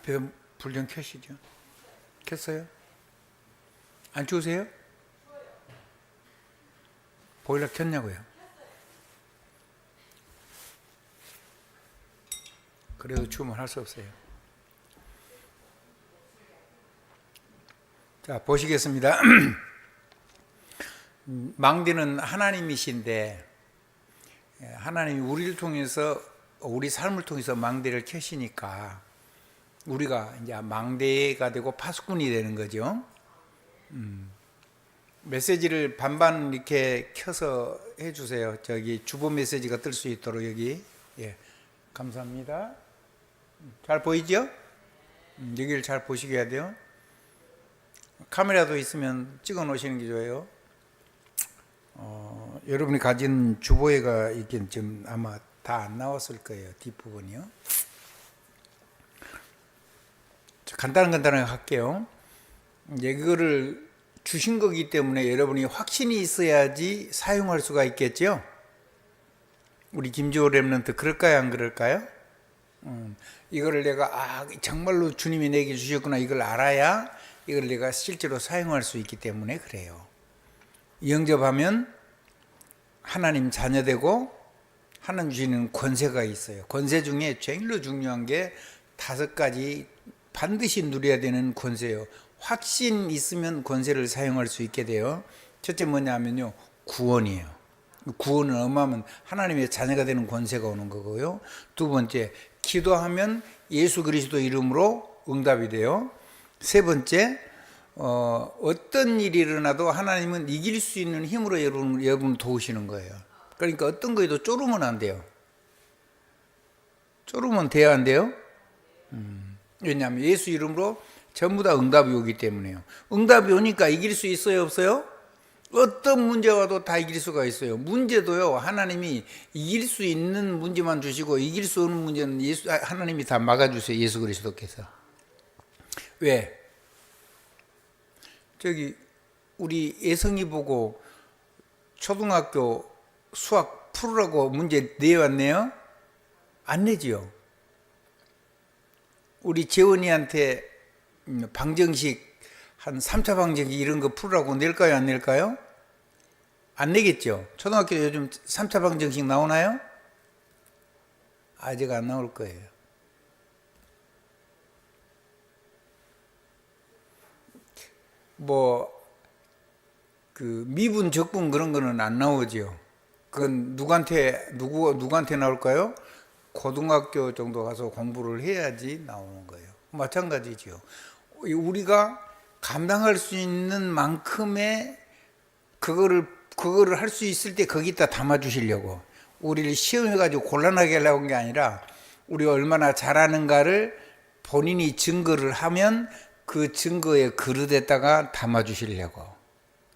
앞에 불 좀 켜시죠. 켰어요? 안 추우세요? 보일러 켰냐고요? 그래도 추우면 할 수 없어요. 자, 보시겠습니다. 망대는 하나님이신데 하나님이 우리를 통해서 우리 삶을 통해서 망대를 켜시니까 우리가 이제 망대가 되고 파수꾼이 되는 거죠. 메시지를 반반 이렇게 켜서 해주세요. 저기 주보 메시지가 뜰 수 있도록 여기. 예, 감사합니다. 잘 보이죠? 여기를 잘 보시게 해야 돼요. 카메라도 있으면 찍어 놓으시는 게 좋아요. 여러분이 가진 주보에가 있긴 지금 아마 다 안 나왔을 거예요. 뒷부분이요. 간단하게 할게요. 이거를 주신 거기 때문에 여러분이 확신이 있어야지 사용할 수가 있겠죠. 우리 김주호 랩런트 그럴까요, 안 그럴까요? 이거를 내가 정말로 주님이 내게 주셨구나 이걸 알아야 이걸 내가 실제로 사용할 수 있기 때문에 그래요. 영접하면 하나님 자녀되고 하나님 주시는 권세가 있어요. 권세 중에 제일로 중요한 게 5가지 반드시 누려야 되는 권세예요. 확신 있으면 권세를 사용할 수 있게 돼요. 첫째 뭐냐면요, 구원이에요. 구원은 어마어마한 하나님의 자녀가 되는 권세가 오는 거고요. 두 번째, 기도하면 예수 그리스도 이름으로 응답이 돼요. 세 번째, 어떤 일이 일어나도 하나님은 이길 수 있는 힘으로 여러분을 도우시는 거예요. 그러니까 어떤 거에도 쫄으면 안 돼요. 쫄으면 돼야 안 돼요? 왜냐하면 예수 이름으로 전부 다 응답이 오기 때문에요. 응답이 오니까 이길 수 있어요, 없어요? 어떤 문제가 와도 다 이길 수가 있어요. 문제도요, 하나님이 이길 수 있는 문제만 주시고 이길 수 없는 문제는 하나님이 다 막아주세요. 예수 그리스도께서. 왜? 저기 우리 예성이 보고 초등학교 수학 풀으라고 문제 내왔네요? 안 내지요. 우리 재원이한테 방정식 한 3차 방정식 이런 거 풀으라고 낼까요, 안 낼까요? 안 내겠죠. 초등학교 요즘 3차 방정식 나오나요? 아직 안 나올 거예요. 미분 적분 그런 거는 안 나오죠. 그건 누구한테 나올까요? 고등학교 정도 가서 공부를 해야지 나오는 거예요. 마찬가지죠. 우리가 감당할 수 있는 만큼의 그거를 할 수 있을 때 거기다 담아 주시려고 우리를 시험해가지고 곤란하게 하려고 한 게 아니라 우리가 얼마나 잘하는가를 본인이 증거를 하면 그 증거의 그릇에다가 담아 주시려고.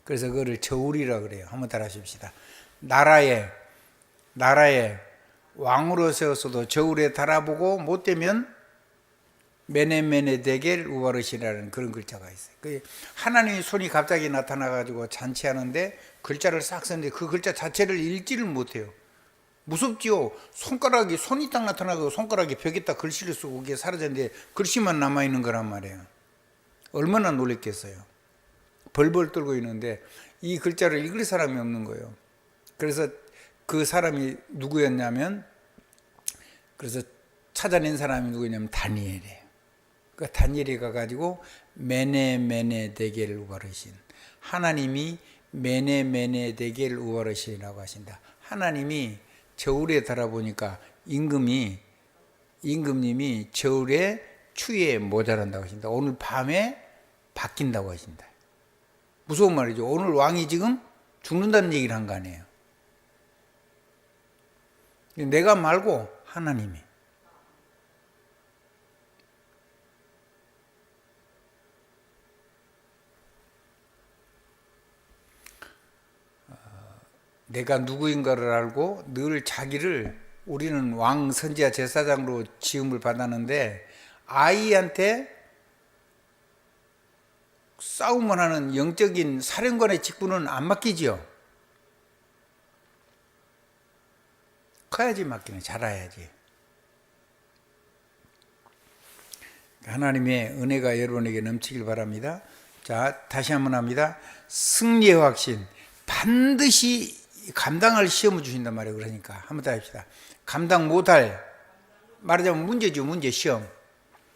그래서 그거를 저울이라 그래요. 한번 따라 하십시다. 나라에 왕으로 세웠어도 저울에 달아보고 못되면 메네메네 데겔 우바르시라는 그런 글자가 있어요. 하나님의 손이 갑자기 나타나가지고 잔치하는데 글자를 싹 썼는데 그 글자 자체를 읽지를 못해요. 무섭지요. 손이 딱 나타나고 손가락이 벽에다 글씨를 쓰고 그게 사라졌는데 글씨만 남아있는 거란 말이에요. 얼마나 놀랬겠어요. 벌벌 떨고 있는데 이 글자를 읽을 사람이 없는 거예요. 그래서 그 사람이 누구였냐면, 그래서 찾아낸 사람이 누구냐면 다니엘이에요. 그 다니엘이 가가지고 메네메네 데겔 우바르신, 하나님이 메네메네 데겔 우바르신이라고 하신다. 하나님이 저울에 달아보니까 임금님이 저울에 추위에 모자란다고 하신다. 오늘 밤에 바뀐다고 하신다. 무서운 말이죠. 오늘 왕이 지금 죽는다는 얘기를 한 거 아니에요. 내가 말고 하나님이. 내가 누구인가를 알고 늘 자기를, 우리는 왕 선지자 제사장으로 지음을 받았는데 아이한테 싸움을 하는 영적인 사령관의 직분은 안 맡기지요. 커야지 맡기는, 자라야지. 하나님의 은혜가 여러분에게 넘치길 바랍니다. 자, 다시 한번 합니다. 승리의 확신. 반드시 감당할 시험을 주신단 말이에요. 그러니까 한번 더 합시다. 감당 못할, 말하자면 문제죠. 문제, 시험.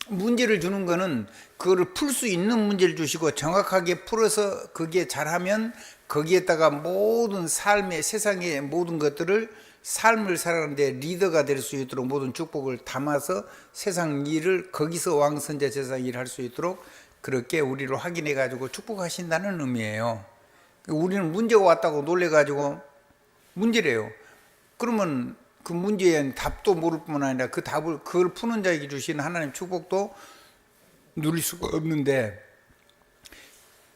문제를 주는 거는 그거를 풀 수 있는 문제를 주시고 정확하게 풀어서 거기에 잘하면 거기에다가 모든 삶의, 세상의 모든 것들을, 삶을 살아가는데 리더가 될 수 있도록 모든 축복을 담아서 세상 일을, 거기서 왕선자 제사장 일을 할 수 있도록 그렇게 우리를 확인해 가지고 축복하신다는 의미예요. 우리는 문제가 왔다고 놀래 가지고 문제래요. 그러면 그 문제에 답도 모를 뿐만 아니라 그 답을, 그걸 푸는 자에게 주시는 하나님 축복도 누릴 수가 없는데,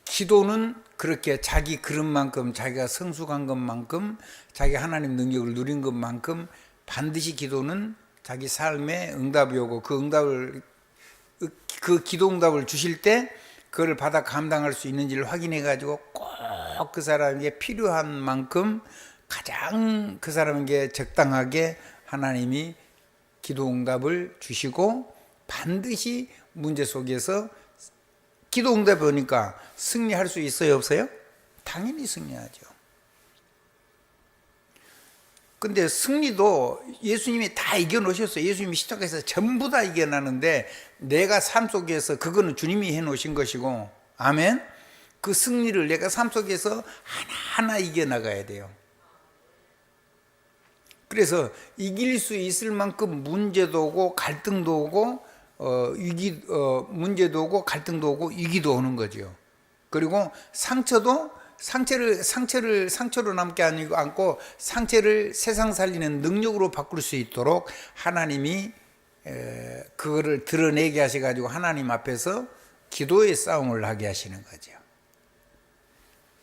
기도는 그렇게 자기 그릇만큼, 자기가 성숙한 것만큼, 자기 하나님 능력을 누린 것만큼 반드시 기도는 자기 삶에 응답이 오고, 그 기도 응답을 주실 때 그걸 받아 감당할 수 있는지를 확인해 가지고 꼭 그 사람에게 필요한 만큼 가장 그 사람에게 적당하게 하나님이 기도 응답을 주시고, 반드시 문제 속에서 기도 응답이 오니까 승리할 수 있어요, 없어요? 당연히 승리하죠. 근데 승리도 예수님이 다 이겨놓으셨어요. 예수님이 십자가에서 전부 다 이겨나는데, 내가 삶 속에서 그거는 주님이 해놓으신 것이고, 아멘? 그 승리를 내가 삶 속에서 하나하나 이겨나가야 돼요. 그래서 이길 수 있을 만큼 문제도 오고 갈등도 오고 문제도 오고 갈등도 오고 위기도 오는 거죠. 그리고 상처도 상처로 남게 않고 상처를 세상 살리는 능력으로 바꿀 수 있도록 하나님이 그거를 드러내게 하셔가지고 하나님 앞에서 기도의 싸움을 하게 하시는 거죠.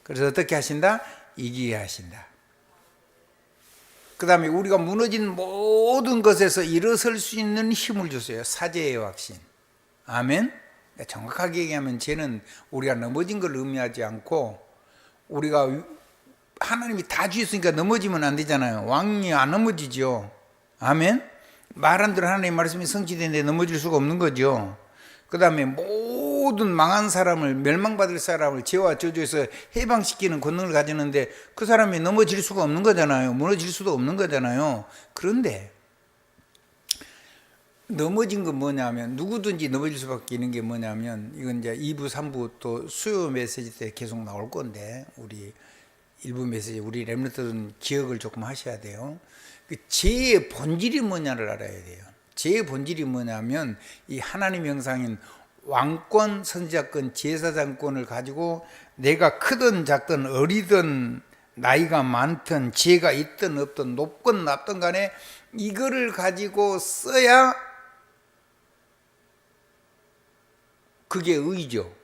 그래서 어떻게 하신다? 이기게 하신다. 그 다음에 우리가 무너진 모든 것에서 일어설 수 있는 힘을 주세요. 사죄의 확신. 아멘. 정확하게 얘기하면 죄는 우리가 넘어진 걸 의미하지 않고, 우리가 하나님이 다 주셨으니까 넘어지면 안 되잖아요. 왕이 안 넘어지죠. 아멘. 말한 대로 하나님의 말씀이 성취되는데 넘어질 수가 없는 거죠. 그 다음에 모든 망한 사람을, 멸망받을 사람을 죄와 저주에서 해방시키는 권능을 가지는데 그 사람이 넘어질 수가 없는 거잖아요. 무너질 수도 없는 거잖아요. 그런데 넘어진 건 뭐냐면, 누구든지 넘어질 수밖에 있는 게 뭐냐면, 이건 이제 2부, 3부 또 수요 메시지 때 계속 나올 건데, 우리 1부 메시지, 우리 렘넌트들은 기억을 조금 하셔야 돼요. 그 죄의 본질이 뭐냐를 알아야 돼요. 죄의 본질이 뭐냐면, 이 하나님 형상인 왕권, 선지자권, 제사장권을 가지고 내가 크든 작든 어리든 나이가 많든 죄가 있든 없든 높건 낮든 간에 이거를 가지고 써야 그게 의죠.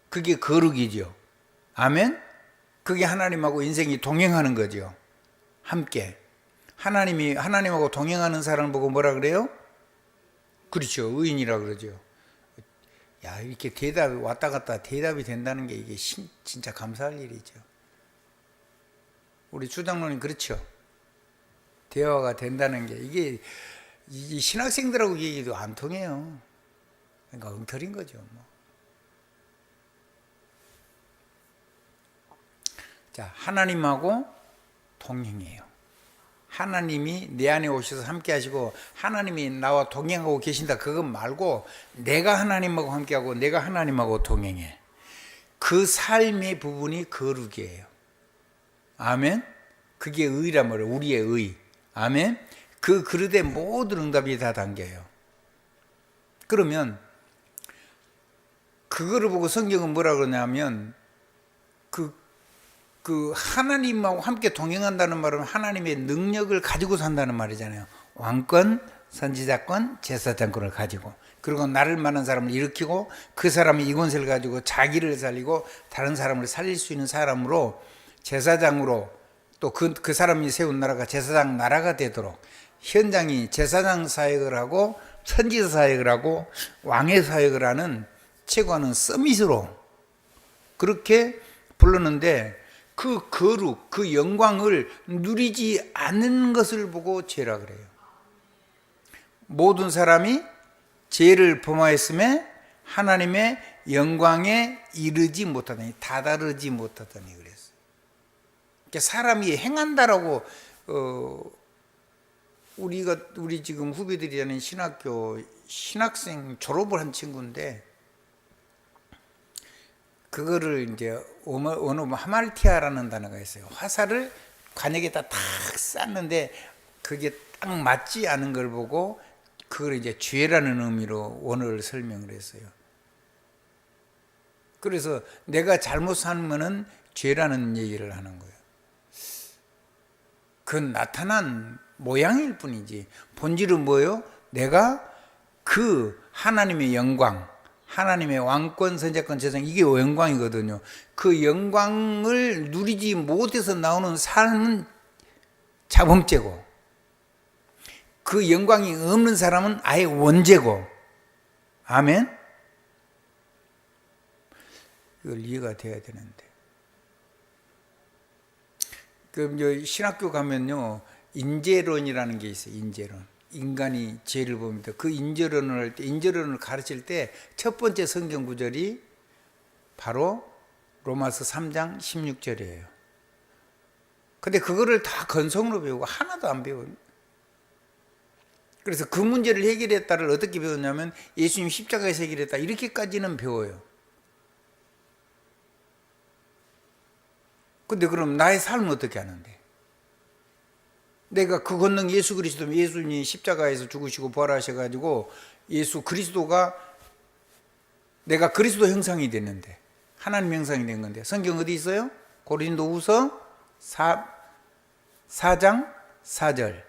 그게 거룩이죠. 아멘? 그게 하나님하고 인생이 동행하는 거죠. 함께. 하나님하고 동행하는 사람을 보고 뭐라 그래요? 그렇죠. 의인이라 그러죠. 야, 이렇게 대답이 왔다 갔다 대답이 된다는 게 이게 진짜 감사할 일이죠. 우리 주장로님 그렇죠. 대화가 된다는 게 이게 이 신학생들하고 얘기도 안 통해요. 그러니까 엉터리인 거죠. 뭐. 자, 하나님하고 동행해요. 하나님이 내 안에 오셔서 함께 하시고 하나님이 나와 동행하고 계신다, 그것 말고 내가 하나님하고 함께하고 내가 하나님하고 동행해. 그 삶의 부분이 거룩이에요. 아멘. 그게 의란 말이에요. 우리의 의. 아멘. 그 그릇에 모든 응답이 다 담겨요. 그러면 그거를 보고 성경은 뭐라 그러냐면, 그 하나님하고 함께 동행한다는 말은 하나님의 능력을 가지고 산다는 말이잖아요. 왕권, 선지자권, 제사장권을 가지고, 그리고 나를 만난 사람을 일으키고 그 사람이 이 권세를 가지고 자기를 살리고 다른 사람을 살릴 수 있는 사람으로, 제사장으로, 또 그 사람이 세운 나라가 제사장 나라가 되도록 현장이 제사장 사역을 하고 선지자 사역을 하고 왕의 사역을 하는 최고하는 서밋으로 그렇게 불렀는데, 그 거룩, 그 영광을 누리지 않는 것을 보고 죄라 그래요. 모든 사람이 죄를 범하였음에 하나님의 영광에 이르지 못하다니, 다다르지 못하다니 그랬어요. 그러니까 사람이 행한다라고 우리 지금 후배들이 하는 신학교 신학생 졸업을 한 친구인데, 그거를 이제 어느 하말티아라는 단어가 있어요. 화살을 관역에다 탁 쐈는데 그게 딱 맞지 않은 걸 보고 그걸 이제 죄라는 의미로 원어를 설명을 했어요. 그래서 내가 잘못 살면은 죄라는 얘기를 하는 거예요. 그건 나타난 모양일 뿐이지 본질은 뭐예요? 내가 그 하나님의 영광, 하나님의 왕권, 선자권, 재성, 이게 영광이거든요. 그 영광을 누리지 못해서 나오는 삶은 자범죄고, 그 영광이 없는 사람은 아예 원죄고. 아멘? 이걸 이해가 돼야 되는데. 그럼 신학교 가면요, 인재론이라는 게 있어요. 인재론. 인간이 죄를 봅니다. 그 인재론을 할 때, 인재론을 가르칠 때 첫 번째 성경 구절이 바로 로마서 3장 16절이에요. 근데 그거를 다 건성으로 배우고 하나도 안 배워요. 그래서 그 문제를 해결했다를 어떻게 배웠냐면 예수님 십자가에서 해결했다, 이렇게까지는 배워요. 근데 그럼 나의 삶은 어떻게 하는데? 내가 그 권능 예수 그리스도, 예수님이 십자가에서 죽으시고 부활하셔가지고 예수 그리스도가, 내가 그리스도 형상이 됐는데, 하나님 형상이 된 건데, 성경 어디 있어요? 고린도후서 4장 4절.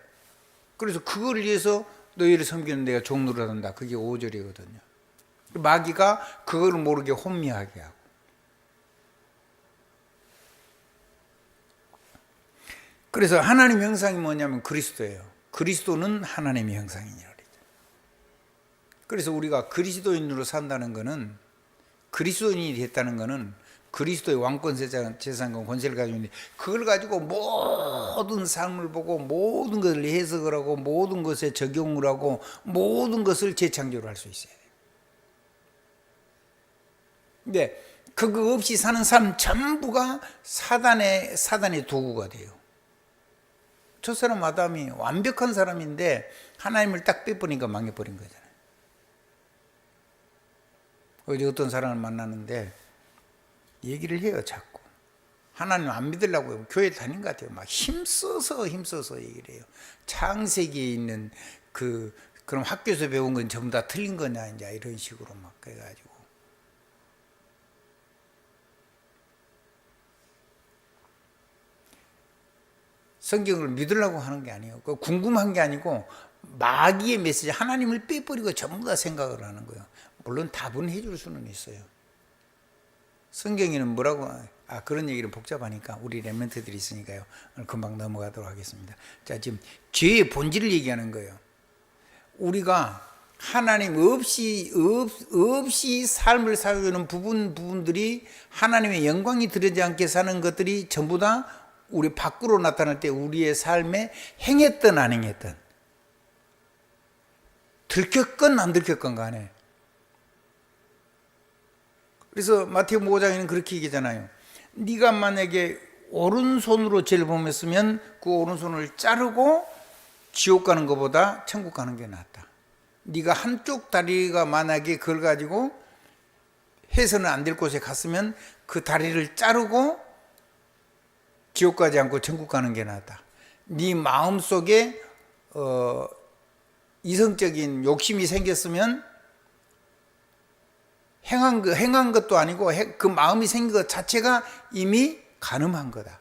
그래서 그걸 위해서 너희를 섬기는 내가 종로를 한다. 그게 5절이거든요. 마귀가 그걸 모르게 혼미하게 하고. 그래서 하나님 형상이 뭐냐면 그리스도예요. 그리스도는 하나님의 형상이냐. 그래서 우리가 그리스도인으로 산다는 것은, 그리스도인이 됐다는 것은 그리스도의 왕권, 재산권, 권세를 가지고 있는데, 그걸 가지고 모든 삶을 보고 모든 것을 해석을 하고 모든 것에 적용을 하고 모든 것을 재창조를 할 수 있어야 돼요. 근데 그거 없이 사는 삶 전부가 사단의 도구가 돼요. 첫사람 아담이 완벽한 사람인데 하나님을 딱 빼버리니까 망해버린 거잖아요. 어제 어떤 사람을 만나는데 얘기를 해요. 자꾸 하나님 안 믿으려고 교회 다닌 것 같아요. 막 힘써서 얘기를 해요. 창세기에 있는 그럼 학교에서 배운 건 전부 다 틀린 거냐, 이제 이런 식으로 막 그래가지고. 성경을 믿으려고 하는 게 아니에요. 궁금한 게 아니고 마귀의 메시지, 하나님을 빼버리고 전부 다 생각을 하는 거예요. 물론 답은 해줄 수는 있어요. 성경에는 뭐라고, 그런 얘기는 복잡하니까 우리 렘넌트들이 있으니까요. 금방 넘어가도록 하겠습니다. 자, 지금 죄의 본질을 얘기하는 거예요. 우리가 하나님 없이 삶을 살고있는 부분들이 하나님의 영광이 드러지지 않게 사는 것들이 전부 다 우리 밖으로 나타날 때 우리의 삶에 행했든 안 행했든, 들켰건 안 들켰건 간에. 그래서 마태복음 5장에는 그렇게 얘기하잖아요. 네가 만약에 오른손으로 죄를 범했으면 그 오른손을 자르고 지옥 가는 것보다 천국 가는 게 낫다. 네가 한쪽 다리가 만약에 그걸 가지고 해서는 안 될 곳에 갔으면 그 다리를 자르고 지옥 가지 않고 천국 가는 게 낫다. 네 마음속에 이성적인 욕심이 생겼으면 행한 것도 아니고 그 마음이 생긴 것 자체가 이미 간음한 거다.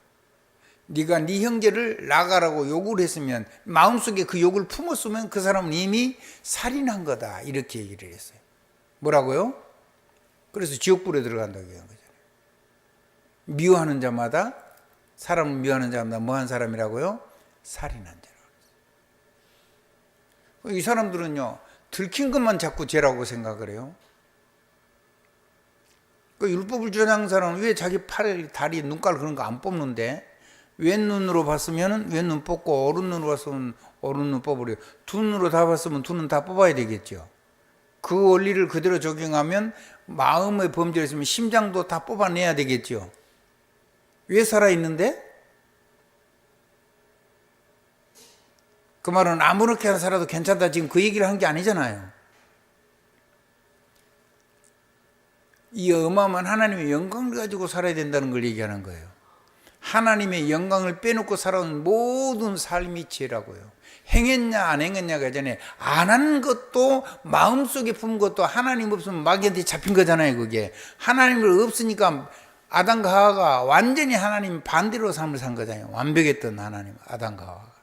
네가 네 형제를 나가라고 욕을 했으면, 마음속에 그 욕을 품었으면 그 사람은 이미 살인한 거다. 이렇게 얘기를 했어요. 뭐라고요? 그래서 지옥불에 들어간다고 얘기한 거잖아요. 미워하는 자마다, 사람을 미워하는 자마다 뭐한 사람이라고요? 살인한 자라고. 이 사람들은요, 들킨 것만 자꾸 죄라고 생각을 해요. 그 율법을 주장하는 사람은 왜 자기 팔, 다리, 눈깔 그런 거 안 뽑는데, 왼눈으로 봤으면 왼눈 뽑고 오른눈으로 봤으면 오른눈 뽑으래요. 두 눈으로 다 봤으면 두 눈 다 뽑아야 되겠죠. 그 원리를 그대로 적용하면 마음의 범죄를 했으면 심장도 다 뽑아내야 되겠죠. 왜 살아있는데? 그 말은 아무렇게나 살아도 괜찮다 지금 그 얘기를 한 게 아니잖아요. 이 어마어마한 하나님의 영광을 가지고 살아야 된다는 걸 얘기하는 거예요. 하나님의 영광을 빼놓고 살아온 모든 삶이 죄라고요. 행했냐 안 행했냐가 전에 안 한 것도 마음속에 품은 것도 하나님 없으면 마귀한테 잡힌 거잖아요. 그게 하나님을 없으니까 아담과 하와가 완전히 하나님 반대로 삶을 산 거잖아요. 완벽했던 하나님 아담과 하와가.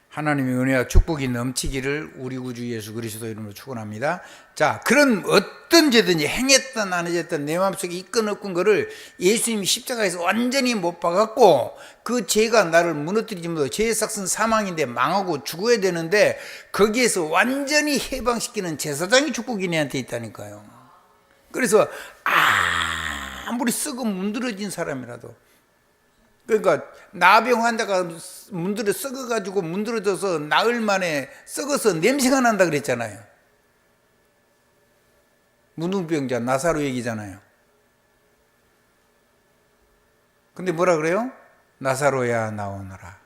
하나님의 은혜와 축복이 넘치기를 우리 구주 예수 그리스도 이름으로 축원합니다. 자, 그런 어떤 죄든지 행했든 안 했든 내 마음속에 있건 없건 거를 예수님이 십자가에서 완전히 못 박았고 그 죄가 나를 무너뜨리지 못하고 죄의 삭은 사망인데 망하고 죽어야 되는데 거기에서 완전히 해방시키는 제사장의 축복이 내한테 있다니까요. 그래서 아무리 썩어 문드러진 사람이라도, 그러니까 나병 환자가 썩어가지고 문드러져서 나흘 만에 썩어서 냄새가 난다 그랬잖아요. 문둥병자 나사로 얘기잖아요. 근데 뭐라 그래요? 나사로야 나오너라.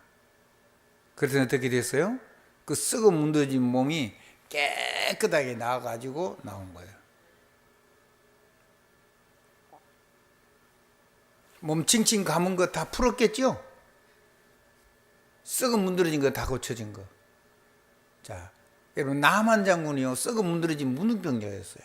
그래서 어떻게 됐어요? 그 썩어 문드러진 몸이 깨끗하게 나와가지고 나온 거예요. 몸 칭칭 감은 거 다 풀었겠죠? 썩어 문드러진 거 다 고쳐진 거. 자, 여러분 나만 장군이요 썩어 문드러진 문둥병자였어요.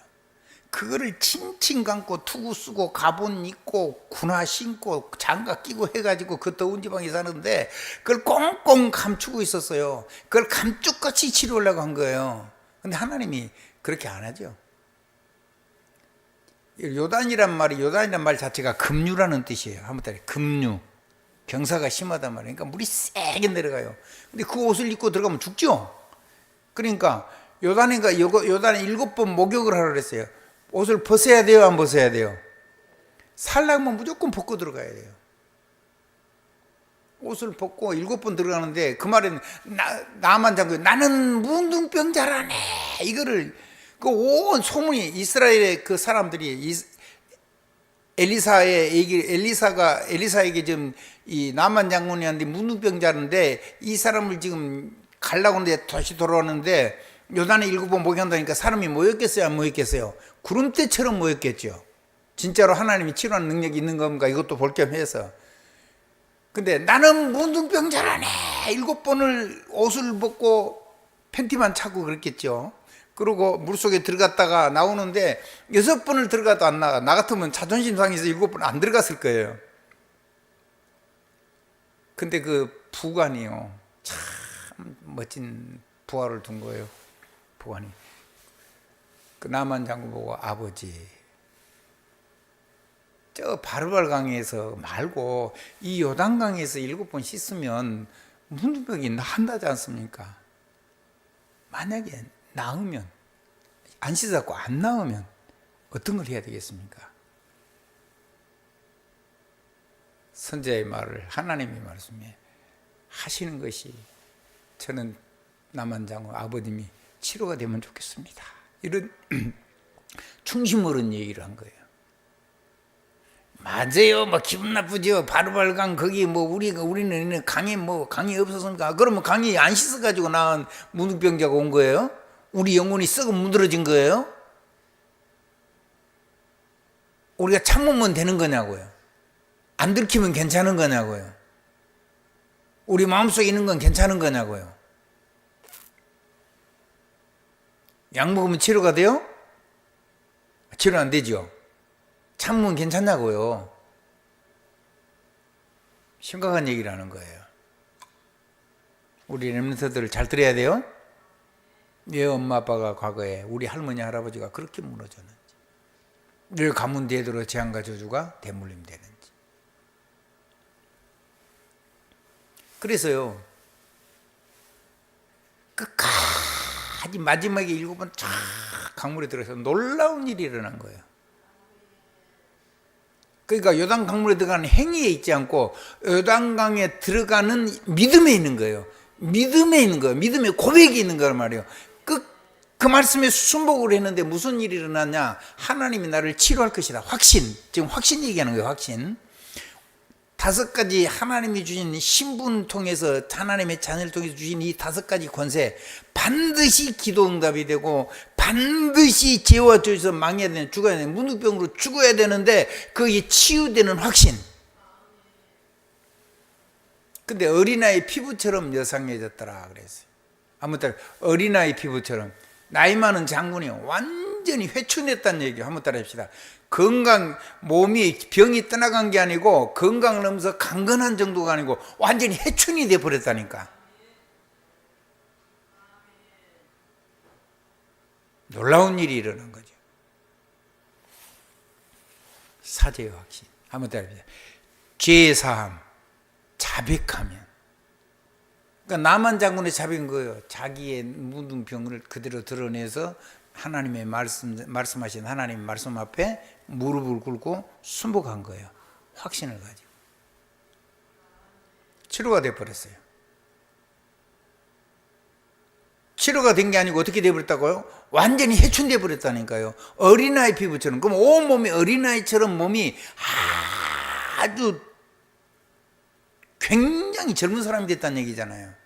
그거를 칭칭 감고 투구 쓰고 가본 입고 군화 신고 장갑 끼고 해가지고 그 더운 지방에 사는데 그걸 꽁꽁 감추고 있었어요. 그걸 감쪽같이 치료하려고 한 거예요. 근데 하나님이 그렇게 안 하죠. 요단이란 말 자체가 급류라는 뜻이에요. 한번 따라 급류. 경사가 심하단 말이에요. 그러니까 물이 세게 내려가요. 근데 그 옷을 입고 들어가면 죽죠. 그러니까 요단에 7번 목욕을 하라 그랬어요. 옷을 벗어야 돼요, 안 벗어야 돼요? 살려면 무조건 벗고 들어가야 돼요. 옷을 벗고 7번 들어가는데 그 말은 나만 장군 나는 문둥병자라네. 이거를 그 온 소문이 이스라엘의 그 사람들이 엘리사에게 지금 이 나만 장군이한테 문둥병자인데 이 사람을 지금 가려고 하는데 다시 돌아오는데 요단에 7번 목욕한다니까 사람이 모였겠어요, 안 모였겠어요? 구름대처럼 모였겠죠. 진짜로 하나님이 치료하는 능력이 있는 건가 이것도 볼 겸 해서. 근데 나는 문둥병자라네. 7번을 옷을 벗고 팬티만 차고 그랬겠죠. 그리고 물속에 들어갔다가 나오는데 6번을 들어가도 안 나가. 나 같으면 자존심 상해서 7번 안 들어갔을 거예요. 근데 그 부관이요, 참 멋진 부하를 둔 거예요. 부관이 그 나만 장군 보고 아버지, 저 바르발강에서 말고 이 요단강에서 7번 씻으면 문둥병이 나한다지 않습니까? 만약에 나으면, 안 씻었고 안 나으면 어떤 걸 해야 되겠습니까? 선지자의 말을 하나님의 말씀에 하시는 것이 저는 나만 장군 아버님이 치료가 되면 좋겠습니다. 이런 충심 어른 얘기를 한 거예요. 맞아요. 뭐 기분 나쁘죠. 바르발강 거기 뭐 우리는 강이 없었으니까. 그러면 강이 안 씻어 가지고 나온 문둥병자가 온 거예요? 우리 영혼이 썩어 문드러진 거예요? 우리가 참으면 되는 거냐고요? 안 들키면 괜찮은 거냐고요? 우리 마음속에 있는 건 괜찮은 거냐고요? 약 먹으면 치료가 돼요? 치료 안 되죠? 참으면 괜찮냐고요? 심각한 얘기를 하는 거예요. 우리 렘넌트들을 잘 들어야 돼요. 왜 엄마 아빠가 과거에 우리 할머니 할아버지가 그렇게 무너졌는지, 늘 가문 대대로 재앙과 저주가 대물림 되는지. 그래서요, 끝까지 마지막에 7번 쫙 강물에 들어서 놀라운 일이 일어난 거예요. 그러니까 요단 강물에 들어가는 행위에 있지 않고 요단강에 들어가는 믿음에 있는 거예요. 믿음에 있는 거예요. 믿음의 고백이 있는 거란 말이에요. 그 말씀에 순복을 했는데 무슨 일이 일어났냐? 하나님이 나를 치료할 것이다. 확신. 지금 확신 얘기하는 거예요. 확신. 5가지 하나님이 주신 신분 통해서, 하나님의 자녀를 통해서 주신 이 5가지 권세, 반드시 기도 응답이 되고 반드시 죄와 죄에서 망해야 되는, 죽어야 되는, 문둥병으로 죽어야 되는데 그게 치유되는 확신. 근데 어린아이 피부처럼 여상해졌더라 그랬어요. 아무튼 어린아이 피부처럼. 나이 많은 장군이 완전히 회춘했다는 얘기예요. 한번 따라 합시다. 몸이 병이 떠나간 게 아니고 건강을 넘어서 강건한 정도가 아니고 완전히 회춘이 돼버렸다니까. 놀라운 일이 일어난 거죠. 사죄의 확신. 한번 따라 합시다. 죄의 사함, 자백하면. 그러니까 나만 장군의 자백인 거예요. 자기의 묻은 병을 그대로 드러내서 하나님의 말씀하신 하나님의 말씀 앞에 무릎을 꿇고 순복한 거예요. 확신을 가지고. 치료가 돼버렸어요. 치료가 된 게 아니고 어떻게 돼버렸다고요? 완전히 해춘돼 버렸다니까요. 어린아이 피부처럼. 그럼 온몸이 어린아이처럼 몸이 아주 굉장히 젊은 사람이 됐다는 얘기잖아요.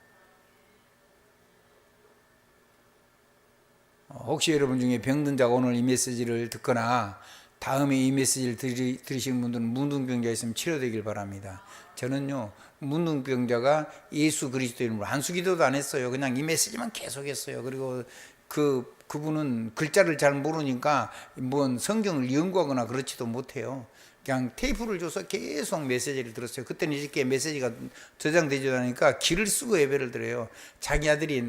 혹시 여러분 중에 병든 자가 오늘 이 메시지를 듣거나 다음에 이 메시지를 들으시는 분들은 문둥병자 있으면 치료되길 바랍니다. 저는요, 문둥병자가 예수 그리스도 이름으로 한수기도도 안 했어요. 그냥 이 메시지만 계속했어요. 그리고 그분은 글자를 잘 모르니까 뭔 성경을 연구하거나 그렇지도 못해요. 그냥 테이프를 줘서 계속 메시지를 들었어요. 그때는 이렇게 메시지가 저장되지 않으니까 길을 쓰고 예배를 드려요. 자기 아들이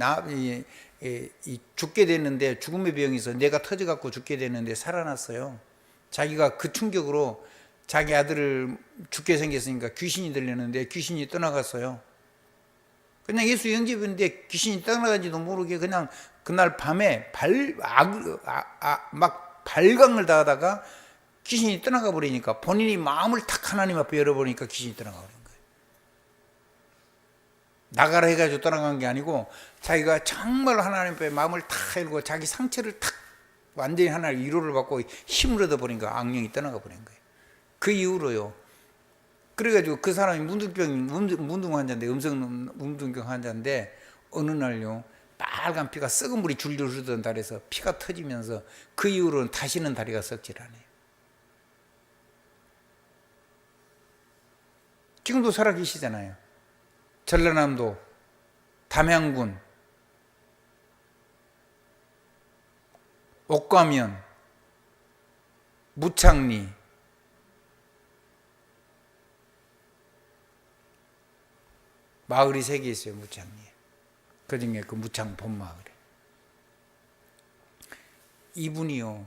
죽게 됐는데, 죽음의 병이 있어 내가 터져갖고 죽게 됐는데 살아났어요. 자기가 그 충격으로 자기 아들을 죽게 생겼으니까 귀신이 들렸는데 귀신이 떠나갔어요. 그냥 예수 영접했는데 귀신이 떠나간지도 모르게 그냥 그날 밤에 막 발광을 당하다가 귀신이 떠나가 버리니까 본인이 마음을 탁 하나님 앞에 열어보니까 귀신이 떠나가 버린 거예요. 나가라 해가지고 떠나간 게 아니고 자기가 정말 하나님 앞에 마음을 탁 열고 자기 상처를 탁 완전히 하나의 위로를 받고 힘을 얻어버리니까 악령이 떠나가 버린 거예요. 그 이후로요. 그래가지고 그 사람이 문둥 환자인데, 문둥병 환자인데 어느 날요, 빨간 피가 썩은 물이 줄줄 흐르던 다리에서 피가 터지면서 그 이후로는 다시는 다리가 썩질 않아요. 지금도 살아계시잖아요. 전라남도 담양군 옥과면 무창리 마을이 3개 있어요. 무창리에. 그중에 그 무창 본마을에. 이분이요,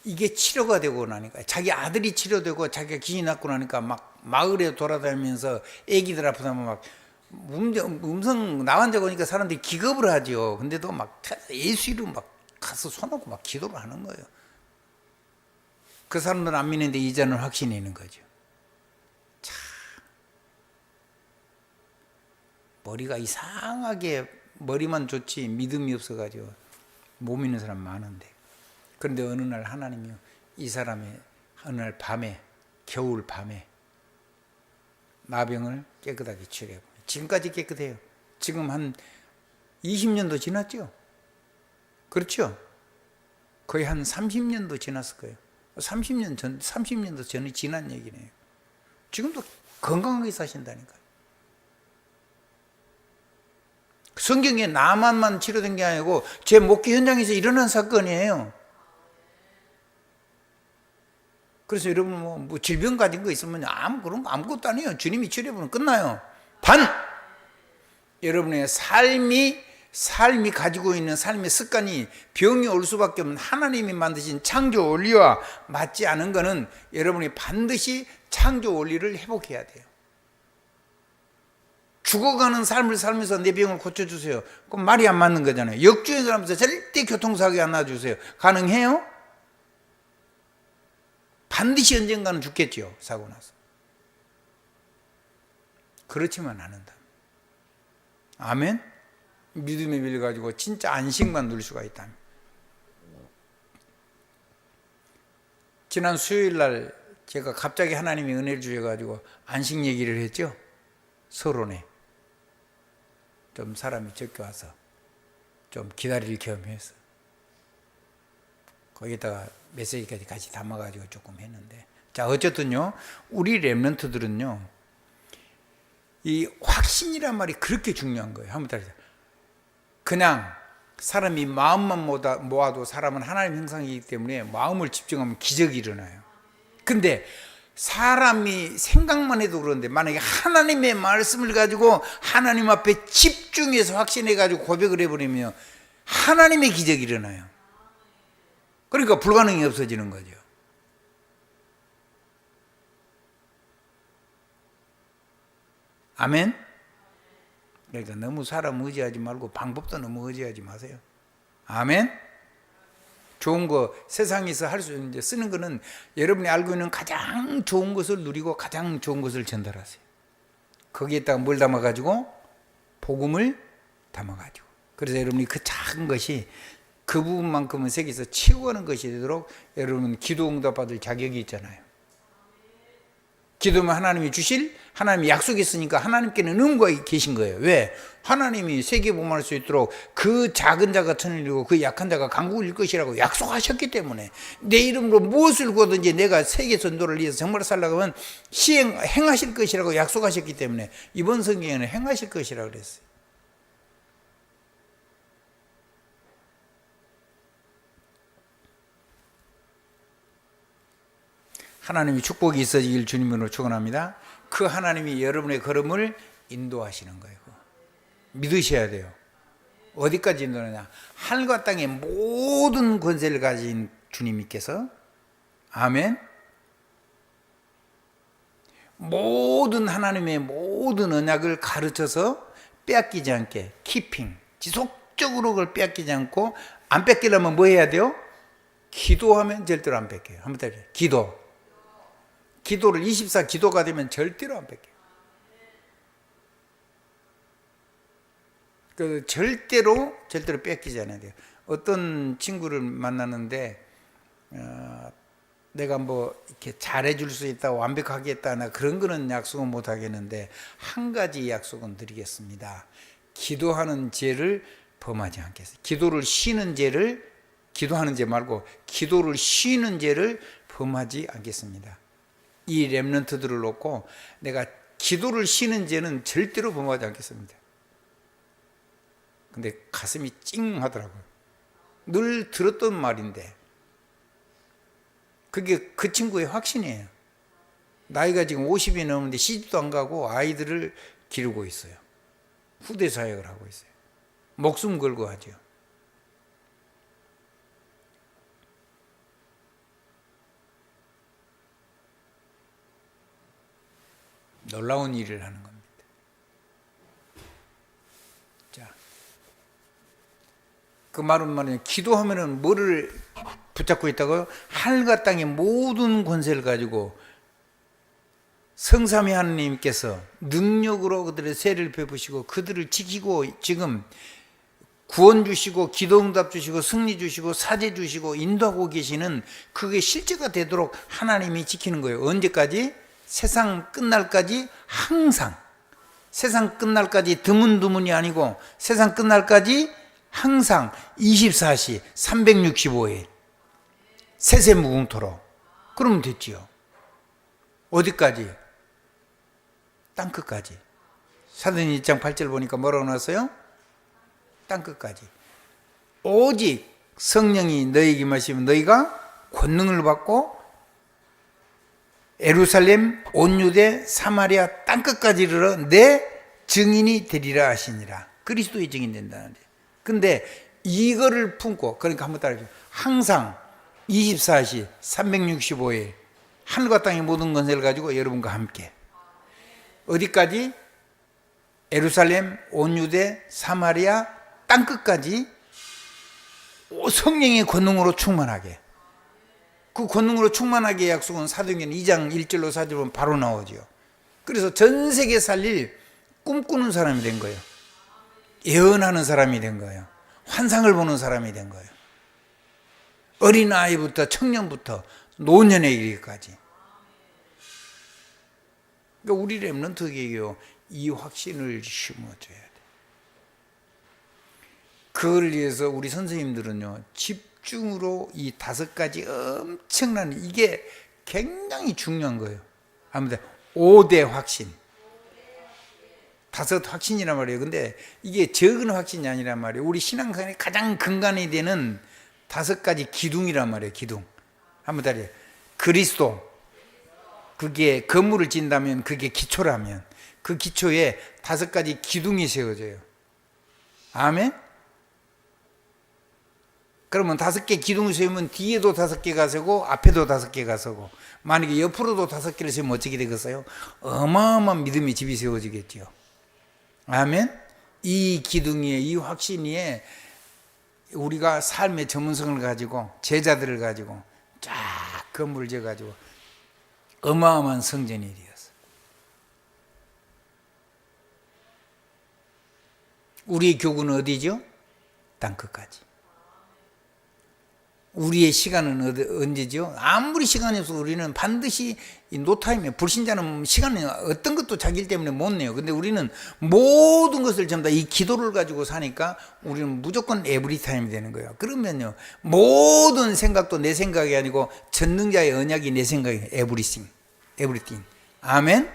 이게 치료가 되고 나니까, 자기 아들이 치료되고 자기가 귀신이 났고 나니까 막 마을에 돌아다니면서 애기들 아프다면 막 음성 나간다고 하니까 사람들이 기겁을 하죠. 근데도 막 예수 이름 막 가서 손놓고 막 기도를 하는 거예요. 그 사람들은 안 믿는데 이제는 확신이 있는 거죠. 참, 머리가 이상하게 머리만 좋지 믿음이 없어가지고 못 믿는 사람 많은데, 그런데 어느 날 하나님이 이 사람의 어느 날 밤에, 겨울 밤에 나병을 깨끗하게 치료해요. 지금까지 깨끗해요. 지금 한 20년도 지났죠? 그렇죠? 거의 한 30년도 지났을 거예요. 30년도 전에 지난 얘기네요. 지금도 건강하게 사신다니까요. 성경에 나만만 치료된 게 아니고 제 목회 현장에서 일어난 사건이에요. 그래서 여러분 뭐 질병 가진 거 있으면 그런 거 아무것도 아니에요. 주님이 치료해보면 끝나요. 여러분의 삶이 가지고 있는 삶의 습관이 병이 올 수밖에 없는 하나님이 만드신 창조 원리와 맞지 않은 것은 여러분이 반드시 창조 원리를 회복해야 돼요. 죽어가는 삶을 살면서 내 병을 고쳐주세요. 그럼 말이 안 맞는 거잖아요. 역주행을 하면서 절대 교통사고에 안 놔주세요. 가능해요? 반드시 언젠가는 죽겠죠. 사고 나서. 그렇지만 않는다. 아멘? 믿음에 빌려가지고 진짜 안식만 누릴 수가 있다. 지난 수요일 날 제가 갑자기 하나님이 은혜를 주셔가지고 안식 얘기를 했죠. 서론에 좀 사람이 적게 와서 좀 기다릴 겸해서 거기다가 메시지까지 같이 담아가지고 조금 했는데, 자 어쨌든요, 우리 렘넌트들은요 이 확신이란 말이 그렇게 중요한 거예요. 한번 따라서, 그냥 사람이 마음만 모아도 사람은 하나님 형상이기 때문에 마음을 집중하면 기적이 일어나요. 근데 사람이 생각만 해도 그런데 만약에 하나님의 말씀을 가지고 하나님 앞에 집중해서 확신해 가지고 고백을 해버리면 하나님의 기적이 일어나요. 그러니까 불가능이 없어지는 거죠. 아멘. 그러니까 너무 사람 의지하지 말고 방법도 너무 의지하지 마세요. 아멘. 좋은 거 세상에서 할 수 있는데 쓰는 거는 여러분이 알고 있는 가장 좋은 것을 누리고 가장 좋은 것을 전달하세요. 거기에다가 뭘 담아가지고? 복음을 담아가지고. 그래서 여러분이 그 작은 것이 그 부분만큼은 세계에서 최고하는 것이 되도록 여러분은 기도 응답 받을 자격이 있잖아요. 기도면 하나님이 주실, 하나님이 약속했으니까 하나님께는 의무가 계신 거예요. 왜? 하나님이 세계 복음할 수 있도록 그 작은 자가 천을 이루고 그 약한 자가 강국을 이룰 것이라고 약속하셨기 때문에, 내 이름으로 무엇을 구하든지 내가 세계 전도를 위해서 정말 살려고 하면 행하실 것이라고 약속하셨기 때문에 이번 성경에는 행하실 것이라고 그랬어요. 하나님이 축복이 있어지길 주님으로 축원합니다. 그 하나님이 여러분의 걸음을 인도하시는 거예요. 믿으셔야 돼요. 어디까지 인도하느냐? 하늘과 땅의 모든 권세를 가진 주님께서, 아멘, 모든 하나님의 모든 언약을 가르쳐서 빼앗기지 않게 키핑, 지속적으로 그걸 빼앗기지 않고, 안 뺏기려면 뭐 해야 돼요? 기도하면 절대로 안 뺏겨요. 한번 따라해요. 기도를 24 기도가 되면 절대로 안 뺏겨요. 그 절대로 뺏기지 않아야 돼요. 어떤 친구를 만나는데 내가 뭐 이렇게 잘해줄 수 있다, 완벽하겠다, 그런 거는 약속은 못 하겠는데 한 가지 약속은 드리겠습니다. 기도하는 죄를 범하지 않겠어요. 기도를 쉬는 죄를, 기도하는 죄 말고 기도를 쉬는 죄를 범하지 않겠습니다. 이 렘넌트들을 놓고 내가 기도를 쉬는 죄는 절대로 범하지 않겠습니다. 근데 가슴이 찡하더라고요. 늘 들었던 말인데 그게 그 친구의 확신이에요. 나이가 지금 50이 넘는데 시집도 안 가고 아이들을 기르고 있어요. 후대 사역을 하고 있어요. 목숨 걸고 하죠. 놀라운 일을 하는 겁니다. 자, 그 말은 말이냐, 기도하면은 뭐를 붙잡고 있다고요? 하늘과 땅의 모든 권세를 가지고 성삼위 하나님께서 능력으로 그들의 세를 베푸시고 그들을 지키고 지금 구원 주시고 기도응답 주시고 승리 주시고 사제 주시고 인도하고 계시는 그게 실제가 되도록 하나님이 지키는 거예요. 언제까지? 세상 끝날까지. 항상 세상 끝날까지, 드문드문이 아니고 세상 끝날까지 항상 24시 365일 세세무궁토록. 그러면 됐지요. 어디까지? 땅끝까지. 사도행전 1장 8절 보니까 뭐라고 나왔어요? 땅끝까지. 오직 성령이 너희에게 임하시면 너희가 권능을 받고 예루살렘, 온 유대, 사마리아 땅끝까지 이르러 내 증인이 되리라 하시니라. 그리스도의 증인 된다는데. 근데 이거를 품고, 그러니까 한번 따라해요. 항상 24시 365일 하늘과 땅의 모든 권세를 가지고 여러분과 함께. 어디까지? 예루살렘, 온 유대, 사마리아 땅끝까지 성령의 권능으로 충만하게. 그 권능으로 충만하게 약속은 사도행전 2장 1절로 4절 보면 바로 나오죠. 그래서 전 세계 살릴 꿈꾸는 사람이 된 거예요. 예언하는 사람이 된 거예요. 환상을 보는 사람이 된 거예요. 어린아이부터 청년부터 노년에 이르기까지. 그러니까 우리 렘넌트에게요, 이 확신을 심어줘야 돼. 그걸 위해서 우리 선생님들은요, 집중으로 이 5가지 엄청난, 이게 굉장히 중요한 거예요. 아무튼 5대 확신, 5 확신이란 말이에요. 근데 이게 적은 확신이 아니란 말이에요. 우리 신앙생활의 가장 근간이 되는 5가지 기둥이란 말이에요. 기둥. 한번 다리. 그리스도. 그게 건물을 짓는다면 그게 기초라면 그 기초에 5가지 기둥이 세워져요. 아멘? 그러면 5개 기둥을 세우면 뒤에도 5개가 서고 앞에도 5개가 서고, 만약에 옆으로도 5개를 세우면 어떻게 되겠어요? 어마어마한 믿음의 집이 세워지겠죠. 아멘? 이 기둥 위에, 이 확신 위에 우리가 삶의 전문성을 가지고 제자들을 가지고 쫙 건물을 지어가지고 어마어마한 성전이 되었어. 우리의 교구는 어디죠? 땅끝까지. 우리의 시간은 언제죠? 아무리 시간이 없어도 우리는 반드시 이 노타임에, 불신자는 시간이 어떤 것도 자기 일 때문에 못 내요. 근데 우리는 모든 것을 전부 다 이 기도를 가지고 사니까 우리는 무조건 에브리타임이 되는 거예요. 그러면요, 모든 생각도 내 생각이 아니고 전능자의 언약이 내 생각이에요. 에브리띵. 아멘?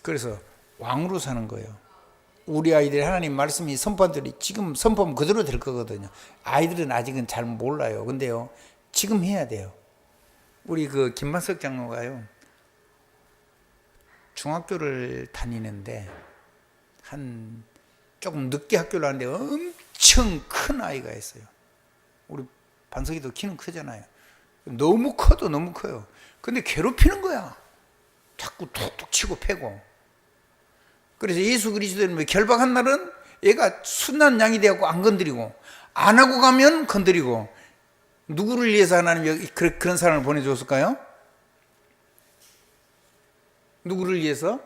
그래서 왕으로 사는 거예요. 우리 아이들이 하나님 말씀이 선포들이 지금 선포하면 그대로 될 거거든요. 아이들은 아직은 잘 몰라요. 근데요, 지금 해야 돼요. 우리 그 김만석 장로가요, 중학교를 다니는데 한 조금 늦게 학교를 하는데 엄청 큰 아이가 있어요. 우리 반석이도 키는 크잖아요. 너무 커요. 근데 괴롭히는 거야. 자꾸 툭툭 치고 패고. 그래서 예수 그리스도는 결박한 날은 얘가 순한 양이 되었고 안 건드리고, 안 하고 가면 건드리고. 누구를 위해서 하나님이 그런 사람을 보내줬을까요? 누구를 위해서?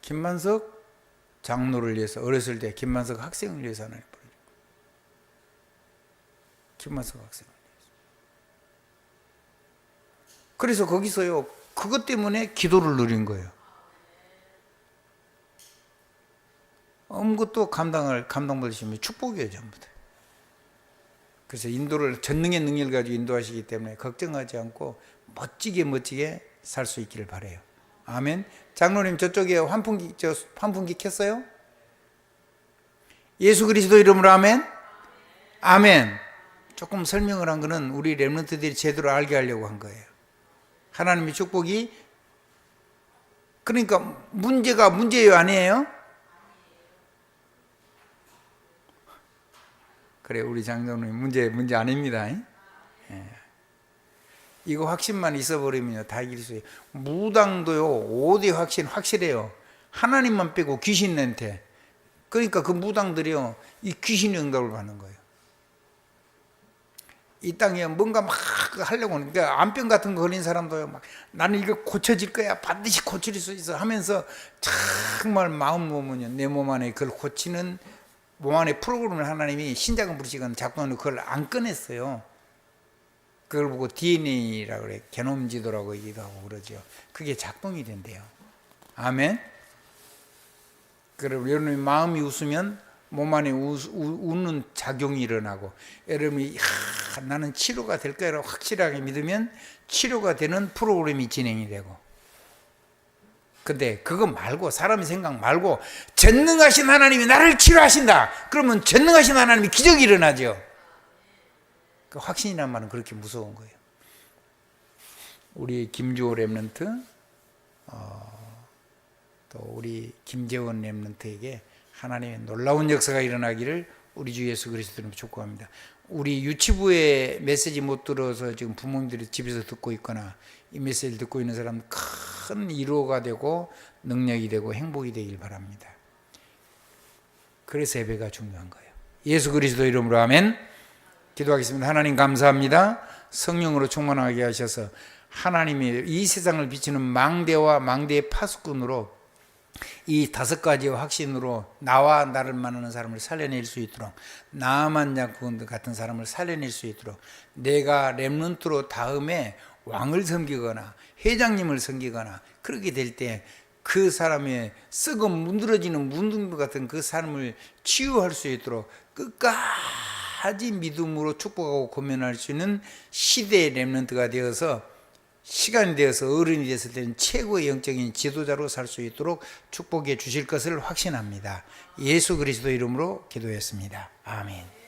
김만석 장로를 위해서. 어렸을 때 김만석 학생을 위해서 하나님 보내줬고, 김만석 학생을 위해서. 그래서 거기서요, 그것 때문에 기도를 누린 거예요. 아무것도 감당받으시면 축복이에요, 전부 다. 그래서 인도를, 전능의 능력을 가지고 인도하시기 때문에 걱정하지 않고 멋지게 살 수 있기를 바라요. 아멘. 장로님, 저쪽에 환풍기 켰어요? 예수 그리스도 이름으로 아멘. 아멘. 조금 설명을 한 거는 우리 렘넌트들이 제대로 알게 하려고 한 거예요. 하나님의 축복이, 그러니까 문제가 문제예요, 아니에요? 그래, 우리 장로님 문제 아닙니다. 예. 이거 확신만 있어버리면 다 이길 수 있어요. 무당도요, 5대 확실해요. 하나님만 빼고 귀신한테. 그러니까 그 무당들이요, 이 귀신의 응답을 받는 거예요. 이 땅에 뭔가 막 하려고 하는, 그러니까 암병 같은 거 걸린 사람도요, 막 나는 이거 고쳐질 거야, 반드시 고칠 수 있어 하면서 정말 마음 먹으면요, 내 몸 안에 그걸 고치는 몸 안에 프로그램을 하나님이 신작은 부르시건 작동하는 그걸 안 꺼냈어요. 그걸 보고 DNA라고 그래, 게놈 지도라고 얘기도 하고 그러죠. 그게 작동이 된대요. 아멘. 그럼 여러분의 마음이 웃으면 몸 안에 웃는 작용이 일어나고, 여러분이 나는 치료가 될 거라고 확실하게 믿으면 치료가 되는 프로그램이 진행이 되고. 근데 그거 말고, 사람의 생각 말고 전능하신 하나님이 나를 치료하신다. 그러면 전능하신 하나님이 기적이 일어나죠. 그 확신이라는 말은 그렇게 무서운 거예요. 우리 김주호 렘넌트, 또 우리 김재원 렘넌트에게 하나님의 놀라운 역사가 일어나기를 우리 주 예수 그리스도로 축복합니다. 우리 유치부의 메시지 못 들어서 지금 부모님들이 집에서 듣고 있거나 이 메시지를 듣고 있는 사람은 큰 위로가 되고 능력이 되고 행복이 되길 바랍니다. 그래서 예배가 중요한 거예요. 예수 그리스도 이름으로 아멘. 기도하겠습니다. 하나님 감사합니다. 성령으로 충만하게 하셔서 하나님이 이 세상을 비추는 망대와 망대의 파수꾼으로 이 5가지의 확신으로 나와 나를 만나는 사람을 살려낼 수 있도록, 나만 자꾸 같은 사람을 살려낼 수 있도록, 내가 렘넌트로 다음에 왕을 섬기거나 회장님을 섬기거나 그렇게 될 때 그 사람의 썩어 문드러지는 문둥 같은 그 사람을 치유할 수 있도록 끝까지 믿음으로 축복하고 고면할 수 있는 시대의 렘넌트가 되어서, 시간이 되어서 어른이 됐을 때는 최고의 영적인 지도자로 살 수 있도록 축복해 주실 것을 확신합니다. 예수 그리스도 이름으로 기도했습니다. 아멘.